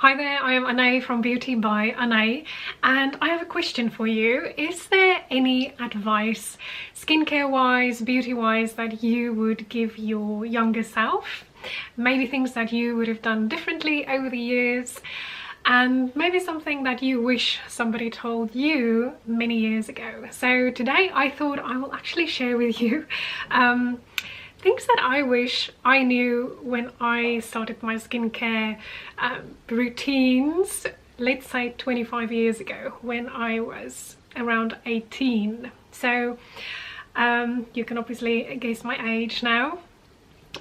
Hi there, I am Anae from Beauty by Anae, and I have a question for you. Is there any advice, skincare wise, beauty wise, that you would give your younger self? Maybe things that you would have done differently over the years, and maybe something that you wish somebody told you many years ago. So today I thought I will actually share with you things that I wish I knew when I started my skincare routines, let's say 25 years ago, when I was around 18. So you can obviously guess my age now.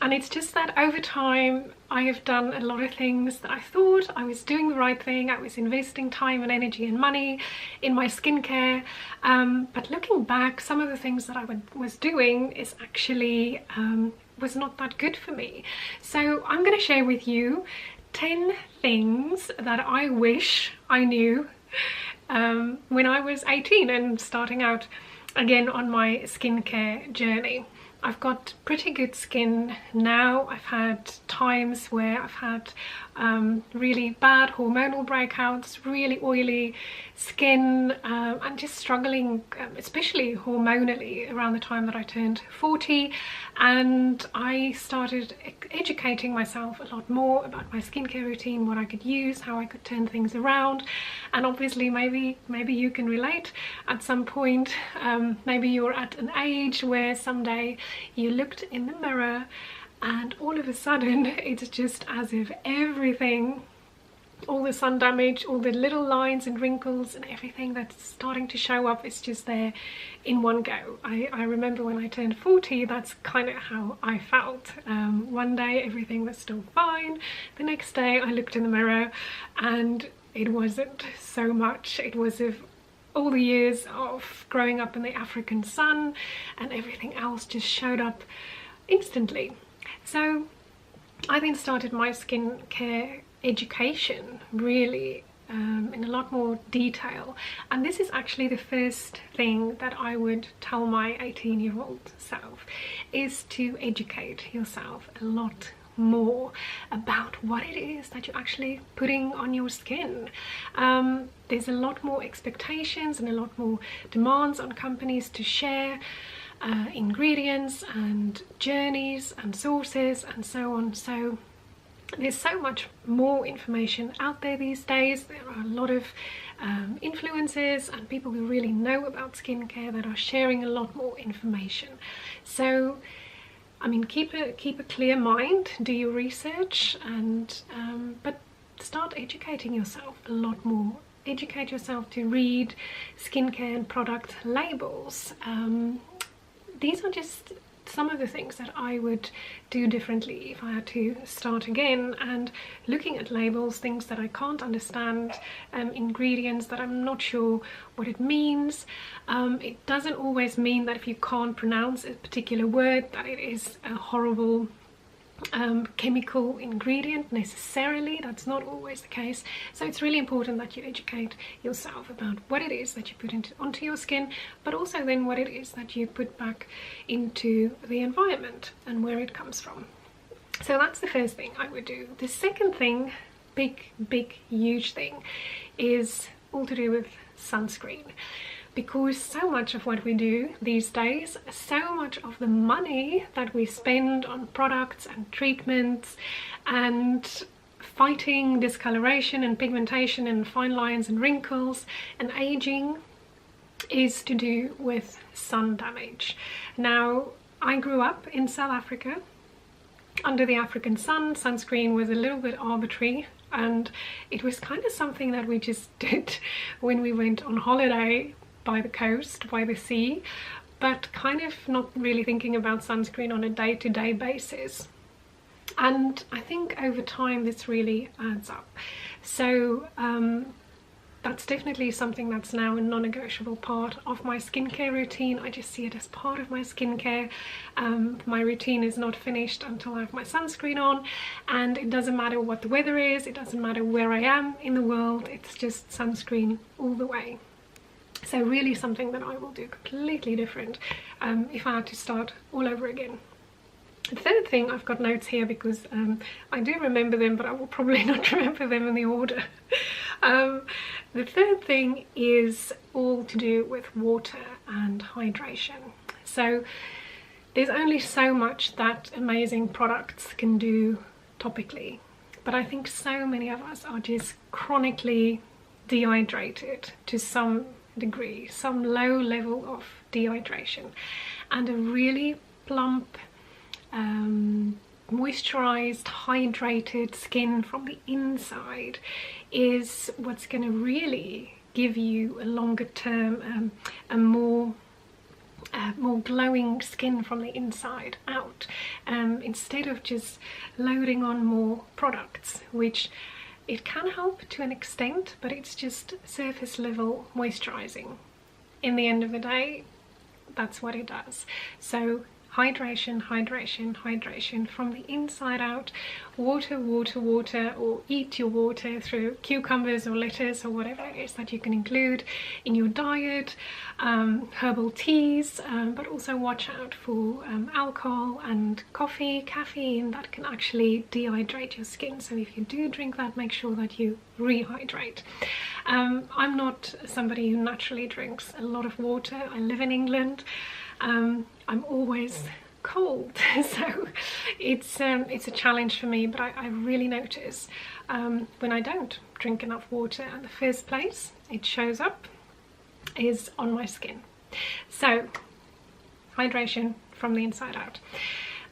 And it's just that over time I have done a lot of things that I thought I was doing the right thing. I was investing time and energy and money in my skincare, but looking back, some of the things that I was doing is actually was not that good for me. So I'm going to share with you 10 things that I wish I knew when I was 18 and starting out again on my skincare journey. I've got pretty good skin now. I've had times where I've had really bad hormonal breakouts, really oily skin, and just struggling, especially hormonally, around the time that I turned 40. And I started educating myself a lot more about my skincare routine, what I could use, how I could turn things around. And obviously maybe you can relate at some point. Maybe you're at an age where someday you looked in the mirror and all of a sudden it's just as if everything, all the sun damage, all the little lines and wrinkles and everything that's starting to show up is just there in one go. I remember when I turned 40, that's kind of how I felt. One day everything was still fine. The next day I looked in the mirror and it wasn't so much. It was as if all the years of growing up in the African sun and everything else just showed up instantly. So I then started my skincare education really in a lot more detail, and this is actually the first thing that I would tell my 18-year-old self, is to educate yourself a lot more about what it is that you're actually putting on your skin. There's a lot more expectations and a lot more demands on companies to share ingredients and journeys and sources and so on. So there's so much more information out there these days. There are a lot of influencers and people who really know about skincare that are sharing a lot more information. So I mean, keep a clear mind, do your research, and but start educating yourself a lot more. Educate yourself to read skincare and product labels. These are just some of the things that I would do differently if I had to start again, and looking at labels, things that I can't understand, ingredients that I'm not sure what it means. It doesn't always mean that if you can't pronounce a particular word that it is a horrible chemical ingredient necessarily. That's not always the case. So it's really important that you educate yourself about what it is that you put onto your skin, but also then what it is that you put back into the environment and where it comes from. So that's the first thing I would do. The second thing, big huge thing, is all to do with sunscreen. Because so much of what we do these days, so much of the money that we spend on products and treatments and fighting discoloration and pigmentation and fine lines and wrinkles and aging is to do with sun damage. Now, I grew up in South Africa under the African sun. Sunscreen was a little bit arbitrary, and it was kind of something that we just did when we went on holiday by the coast, by the sea, but kind of not really thinking about sunscreen on a day-to-day basis. And I think over time this really adds up. So that's definitely something that's now a non-negotiable part of my skincare routine. I just see it as part of my skincare. My routine is not finished until I have my sunscreen on, and it doesn't matter what the weather is, it doesn't matter where I am in the world, it's just sunscreen all the way. So really something that I will do completely different if I had to start all over again. The third thing, I've got notes here because I do remember them, but I will probably not remember them in the order. The third thing is all to do with water and hydration. So there's only so much that amazing products can do topically, but I think so many of us are just chronically dehydrated to some degree, some low level of dehydration, and a really plump, moisturized, hydrated skin from the inside is what's going to really give you a longer term, a more glowing skin from the inside out, instead of just loading on more products, which it can help to an extent, but it's just surface level moisturizing. In the end of the day, that's what it does. So hydration, hydration, hydration from the inside out. Water, water, water, or eat your water through cucumbers or lettuce or whatever it is that you can include in your diet. Herbal teas, but also watch out for alcohol and coffee, caffeine that can actually dehydrate your skin. So if you do drink that, make sure that you rehydrate. I'm not somebody who naturally drinks a lot of water. I live in England. I'm always cold, so it's a challenge for me, but I really notice when I don't drink enough water, and the first place it shows up is on my skin. So hydration from the inside out.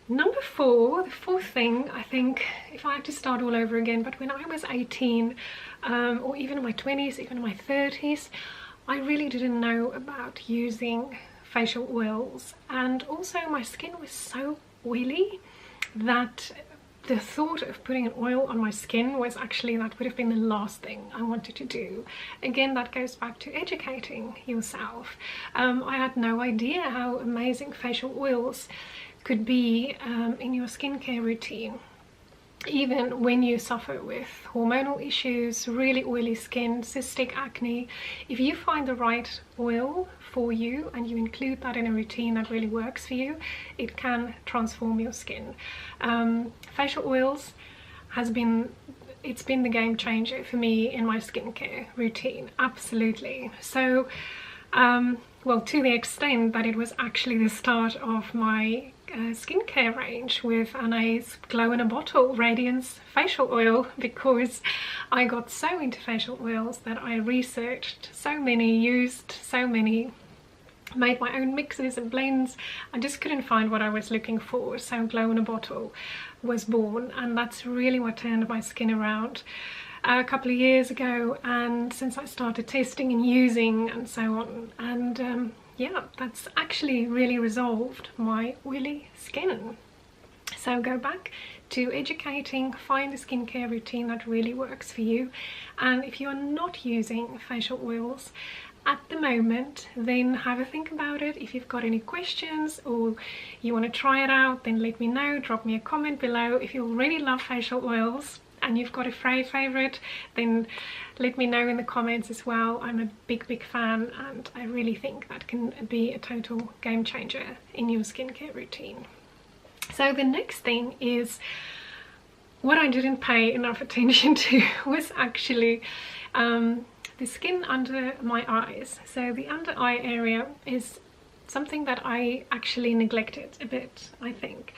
Number 4, the fourth thing, I think, if I had to start all over again, but when I was 18, or even in my 20s, even in my 30s, I really didn't know about using facial oils, and also my skin was so oily that the thought of putting an oil on my skin was actually, that would have been the last thing I wanted to do. Again, that goes back to educating yourself. I had no idea how amazing facial oils could be in your skincare routine. Even when you suffer with hormonal issues, really oily skin, cystic acne, if you find the right oil for you and you include that in a routine that really works for you, it can transform your skin. Facial oils it's been the game changer for me in my skincare routine, absolutely. So well, to the extent that it was actually the start of my skincare range with Anne's Glow in a Bottle Radiance facial oil, because I got so into facial oils that I researched so many, used so many, made my own mixes and blends. I just couldn't find what I was looking for, so Glow in a Bottle was born, and that's really what turned my skin around a couple of years ago, and since I started testing and using and so on, and yeah, that's actually really resolved my oily skin. So go back to educating, find a skincare routine that really works for you, and if you're not using facial oils at the moment, then have a think about it. If you've got any questions or you want to try it out, then let me know, drop me a comment below. If you already love facial oils and you've got a favorite, then let me know in the comments as well. I'm a big fan, and I really think that can be a total game changer in your skincare routine. So the next thing is, what I didn't pay enough attention to was actually the skin under my eyes. So the under eye area is something that I actually neglected a bit, I think.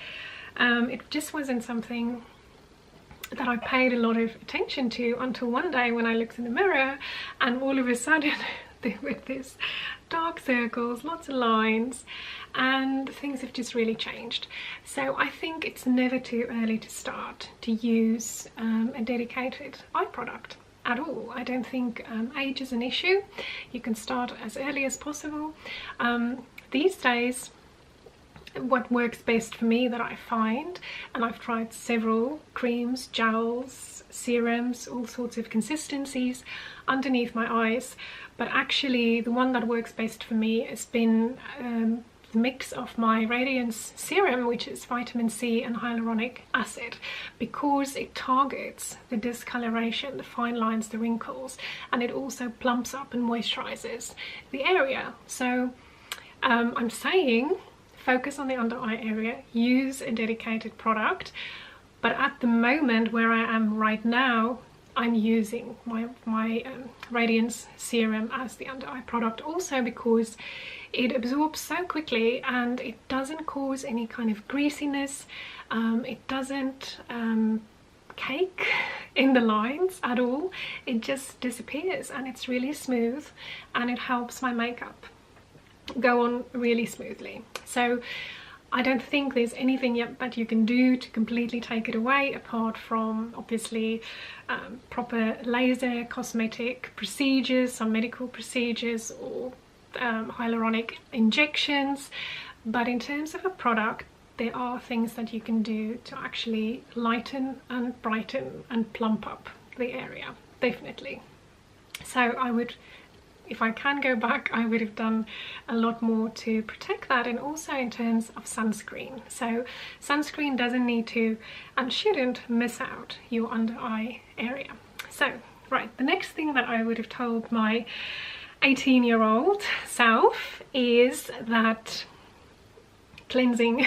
It just wasn't something that I paid a lot of attention to until one day when I looked in the mirror, and all of a sudden there were these dark circles, lots of lines, and things have just really changed. So I think it's never too early to start to use a dedicated eye product at all. I don't think age is an issue. You can start as early as possible. These days, what works best for me that I find, and I've tried several creams, gels, serums, all sorts of consistencies underneath my eyes, but actually the one that works best for me has been the mix of my Radiance serum, which is vitamin C and hyaluronic acid, because it targets the discoloration, the fine lines, the wrinkles, and it also plumps up and moisturizes the area. So I'm saying focus on the under eye area, use a dedicated product. But at the moment where I am right now, I'm using my Radiance Serum as the under eye product, also because it absorbs so quickly and it doesn't cause any kind of greasiness. It doesn't cake in the lines at all. It just disappears and it's really smooth, and it helps my makeup go on really smoothly. So I don't think there's anything yet that you can do to completely take it away, apart from obviously proper laser cosmetic procedures, some medical procedures, or hyaluronic injections. But in terms of a product, there are things that you can do to actually lighten and brighten and plump up the area, definitely. So I would, if I can go back, I would have done a lot more to protect that, and also in terms of sunscreen. So sunscreen doesn't need to and shouldn't miss out your under eye area. So right, the next thing that I would have told my 18-year-old self is that cleansing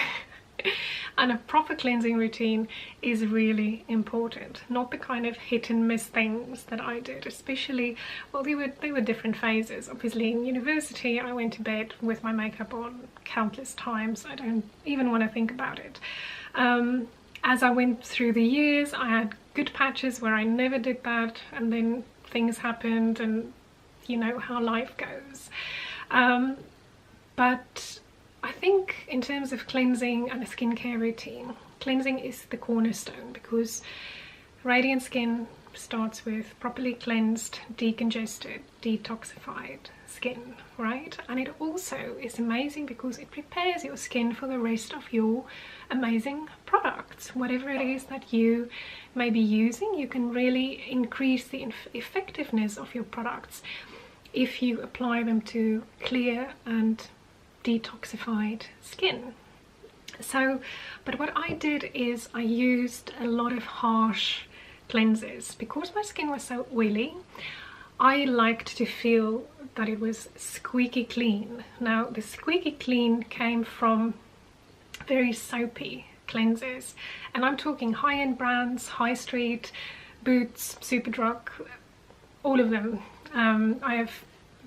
and a proper cleansing routine is really important. Not the kind of hit and miss things that I did, especially, well, they were different phases. Obviously in university I went to bed with my makeup on countless times. I don't even want to think about it. As I went through the years, I had good patches where I never did that, and then things happened, and you know how life goes. But I think in terms of cleansing and a skincare routine, cleansing is the cornerstone, because radiant skin starts with properly cleansed, decongested, detoxified skin, right? And it also is amazing because it prepares your skin for the rest of your amazing products. Whatever it is that you may be using, you can really increase the effectiveness of your products if you apply them to clear and detoxified skin. So, but what I did is I used a lot of harsh cleansers. Because my skin was so oily, I liked to feel that it was squeaky clean. Now the squeaky clean came from very soapy cleansers, and I'm talking high-end brands, High Street, Boots, Superdrug, all of them. I have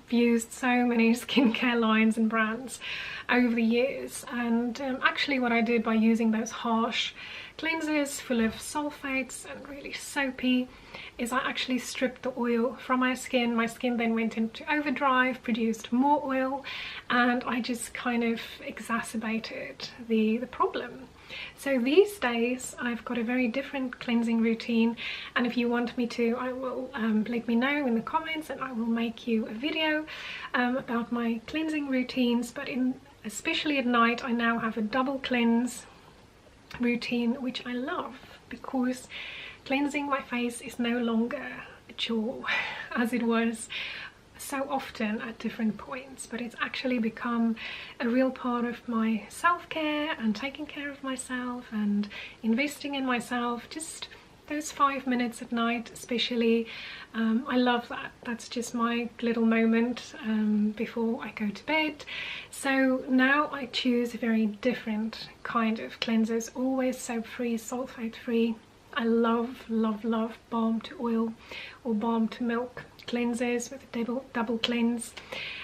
used so many skincare lines and brands over the years, and actually what I did by using those harsh cleansers full of sulfates and really soapy is I actually stripped the oil from my skin. My skin then went into overdrive, produced more oil, and I just kind of exacerbated the problem. So these days I've got a very different cleansing routine, and if you want me to, I will let me know in the comments and I will make you a video about my cleansing routines. But especially at night, I now have a double cleanse routine, which I love, because cleansing my face is no longer a chore as it was so often at different points, but it's actually become a real part of my self-care and taking care of myself and investing in myself. Just those 5 minutes at night especially, I love that. That's just my little moment before I go to bed. So now I choose a very different kind of cleansers, always soap-free, sulfate-free. I love, love, love balm to oil or balm to milk cleansers with a double cleanse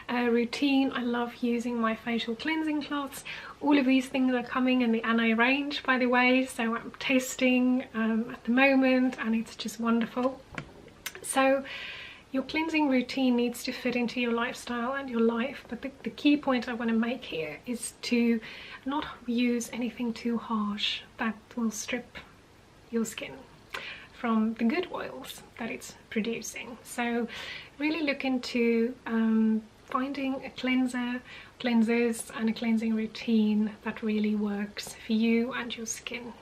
routine. I love using my facial cleansing cloths. All of these things are coming in the Anna range, by the way, so I'm testing at the moment, and it's just wonderful. So your cleansing routine needs to fit into your lifestyle and your life, but the key point I want to make here is to not use anything too harsh that will strip your skin from the good oils that it's producing. So really look into finding a cleansers and a cleansing routine that really works for you and your skin.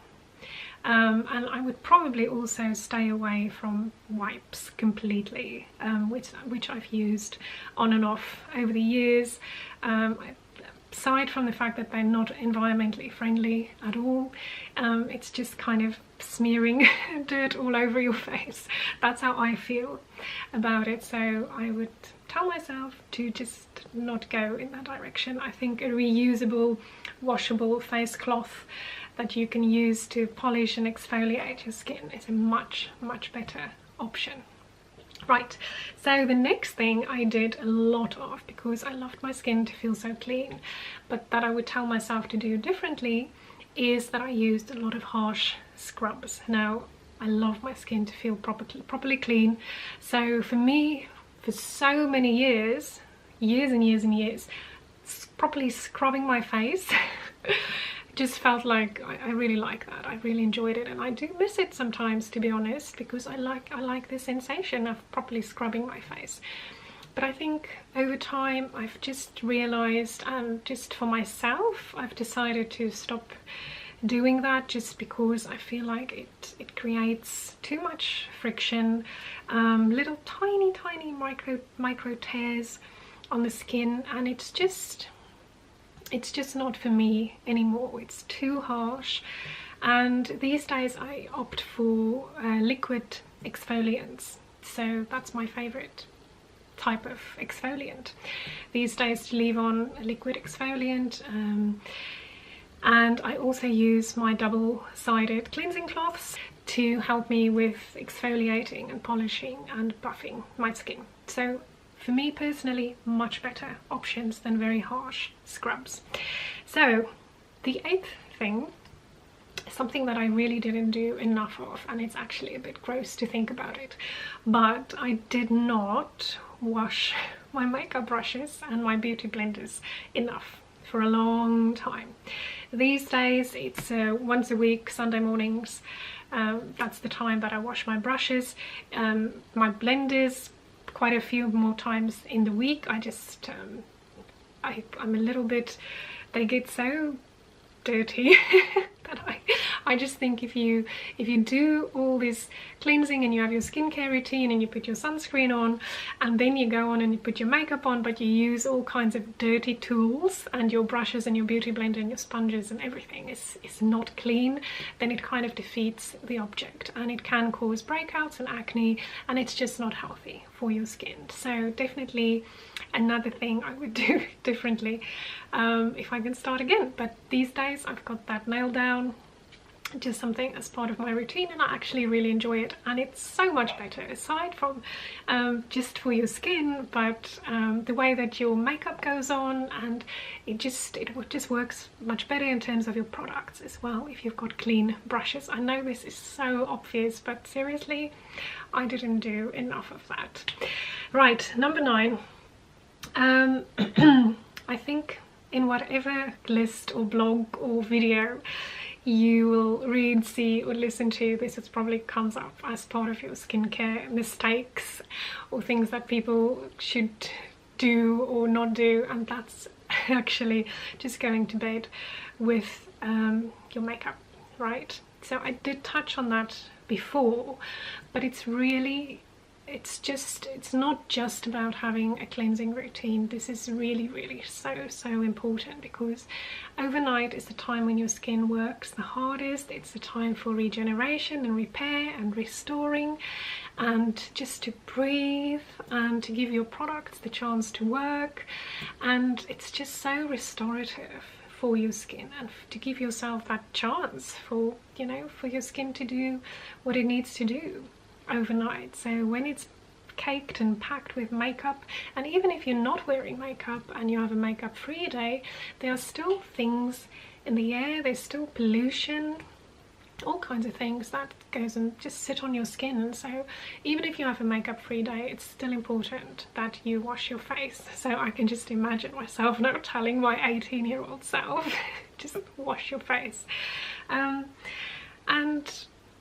And I would probably also stay away from wipes completely, which I've used on and off over the years. Aside from the fact that they're not environmentally friendly at all, it's just kind of smearing dirt all over your face. That's how I feel about it. So I would tell myself to just not go in that direction. I think a reusable washable face cloth that you can use to polish and exfoliate your skin is a much better option. Right, so the next thing I did a lot of, because I loved my skin to feel so clean, but that I would tell myself to do differently, is that I used a lot of harsh scrubs. Now, I love my skin to feel properly clean, so for me, for so many years and years, properly scrubbing my face just felt like I really like that. I really enjoyed it, and I do miss it sometimes, to be honest, because I like the sensation of properly scrubbing my face. But I think over time I've just realized, and just for myself, I've decided to stop doing that, just because I feel like it creates too much friction, little tiny micro tears on the skin, and it's just not for me anymore. It's too harsh, and these days I opt for liquid exfoliants. So that's my favorite type of exfoliant these days, to leave on a liquid exfoliant. And I also use my double-sided cleansing cloths to help me with exfoliating and polishing and buffing my skin. So for me personally, much better options than very harsh scrubs. So the 8th thing, something that I really didn't do enough of, and it's actually a bit gross to think about it, but I did not wash my makeup brushes and my beauty blenders enough for a long time. These days it's once a week, Sunday mornings. That's the time that I wash my brushes. My blenders quite a few more times in the week. I just I'm a little bit, they get so dirty that I just think if you do all this cleansing and you have your skincare routine and you put your sunscreen on and then you go on and you put your makeup on, but you use all kinds of dirty tools and your brushes and your beauty blender and your sponges and everything is not clean, then it kind of defeats the object, and it can cause breakouts and acne, and it's just not healthy for your skin. So definitely another thing I would do differently if I can start again. But these days I've got that nailed down, just something as part of my routine, and I actually really enjoy it, and it's so much better, aside from just for your skin, but the way that your makeup goes on, and it just works much better in terms of your products as well if you've got clean brushes. I know this is so obvious, but seriously, I didn't do enough of that. Right, number 9. I think in whatever list or blog or video you will read, see or listen to, this probably comes up as part of your skincare mistakes or things that people should do or not do, and that's actually just going to bed with your makeup, right? So I did touch on that before, but it's not just about having a cleansing routine. This is really so important, because overnight is the time when your skin works the hardest. It's the time for regeneration and repair and restoring, and just to breathe and to give your products the chance to work, and it's just so restorative for your skin, and to give yourself that chance for your skin to do what it needs to do overnight. So when it's caked and packed with makeup, and even if you're not wearing makeup and you have a makeup free day, there are still things in the air, there's still pollution, all kinds of things that goes and just sit on your skin. So even if you have a makeup free day, it's still important that you wash your face. So I can just imagine myself now telling my 18-year-old self just wash your face, and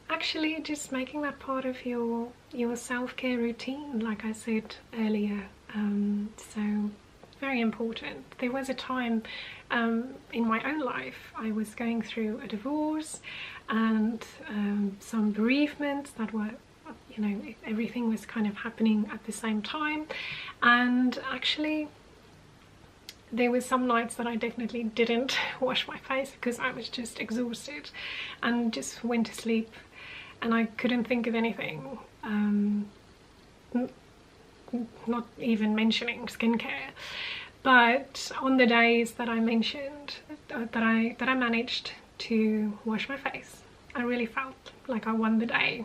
actually just making that part of your self-care routine, like I said earlier. So very important. There was a time in my own life I was going through a divorce and some bereavements that were, everything was kind of happening at the same time, and actually there were some nights that I definitely didn't wash my face because I was just exhausted and just went to sleep, and I couldn't think of anything, not even mentioning skincare. But on the days that I mentioned that I managed to wash my face. I really felt like I won the day.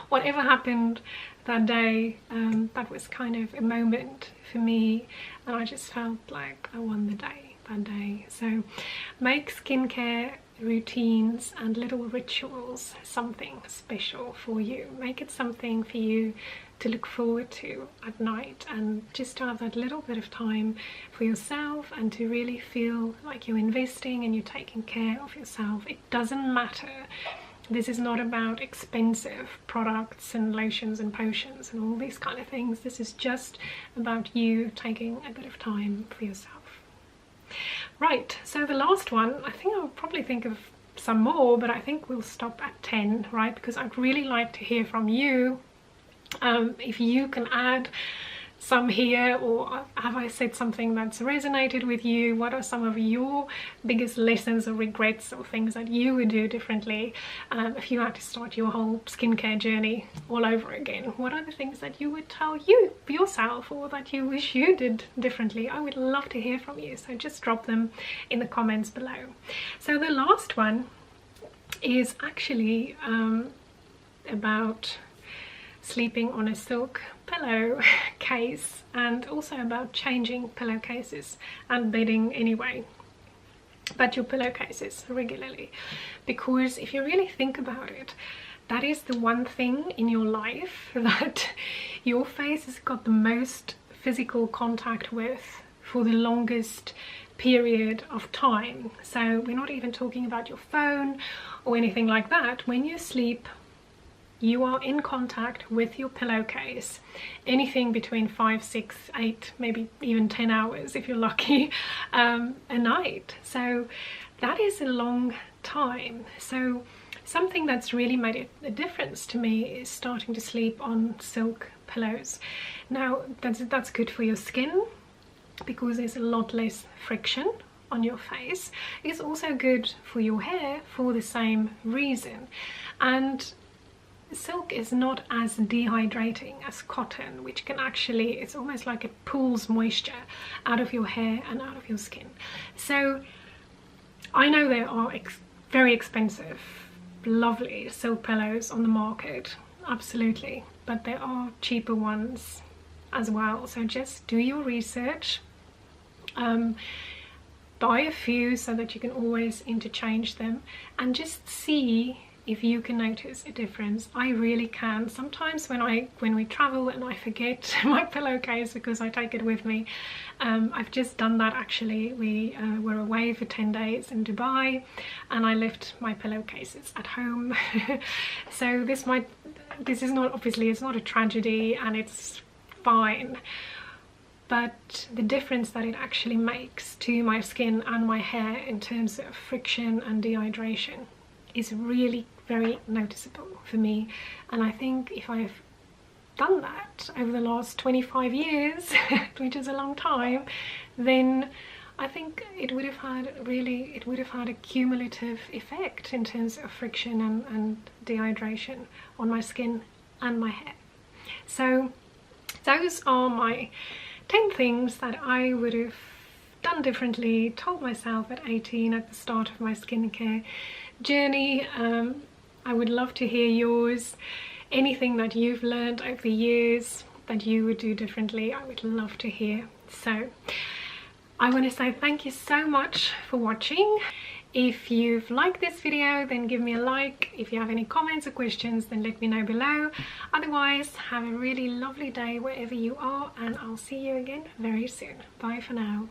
Whatever happened that day, that was kind of a moment for me, and I just felt like I won the day that day. So make skincare routines and little rituals something special for you. Make it something for you to look forward to at night, and just to have that little bit of time for yourself and to really feel like you're investing and you're taking care of yourself. It doesn't matter. This is not about expensive products and lotions and potions and all these kind of things. This is just about you taking a bit of time for yourself. Right, so the last one, I think I'll probably think of some more, but I think we'll stop at 10, right? Because I'd really like to hear from you. If you can add some here, or have I said something that's resonated with you? What are some of your biggest lessons or regrets or things that you would do differently if you had to start your whole skincare journey all over again? What are the things that you would tell yourself, or that you wish you did differently? I would love to hear from you, so just drop them in the comments below. So the last one is actually about sleeping on a silk pillow case, and also about changing pillowcases and bedding anyway, but your pillowcases regularly. Because if you really think about it, that is the one thing in your life that your face has got the most physical contact with for the longest period of time. So we're not even talking about your phone or anything like that. When you sleep, you are in contact with your pillowcase anything between 5, 6, 8, maybe even 10 hours if you're lucky, a night. So that is a long time. So something that's really made a difference to me is starting to sleep on silk pillows. Now that's good for your skin because there's a lot less friction on your face. It's also good for your hair for the same reason. And silk is not as dehydrating as cotton, which can actually, it's almost like it pulls moisture out of your hair and out of your skin. So I know there are very expensive, lovely silk pillows on the market, absolutely, but there are cheaper ones as well. So just do your research, buy a few so that you can always interchange them, and just see if you can notice a difference. I really can. Sometimes when we travel and I forget my pillowcase because I take it with me. I've just done that actually. We were away for 10 days in Dubai and I left my pillowcases at home. So this is not, obviously it's not a tragedy and it's fine, but the difference that it actually makes to my skin and my hair in terms of friction and dehydration is really very noticeable for me. And I think if I've done that over the last 25 years, which is a long time, then I think it would have had a cumulative effect in terms of friction and dehydration on my skin and my hair. So those are my 10 things that I would have done differently, told myself at 18 at the start of my skincare journey. I would love to hear yours. Anything that you've learned over the years that you would do differently, I would love to hear. So I want to say thank you so much for watching. If you've liked this video, then give me a like. If you have any comments or questions, then let me know below. Otherwise, have a really lovely day wherever you are, and I'll see you again very soon. Bye for now.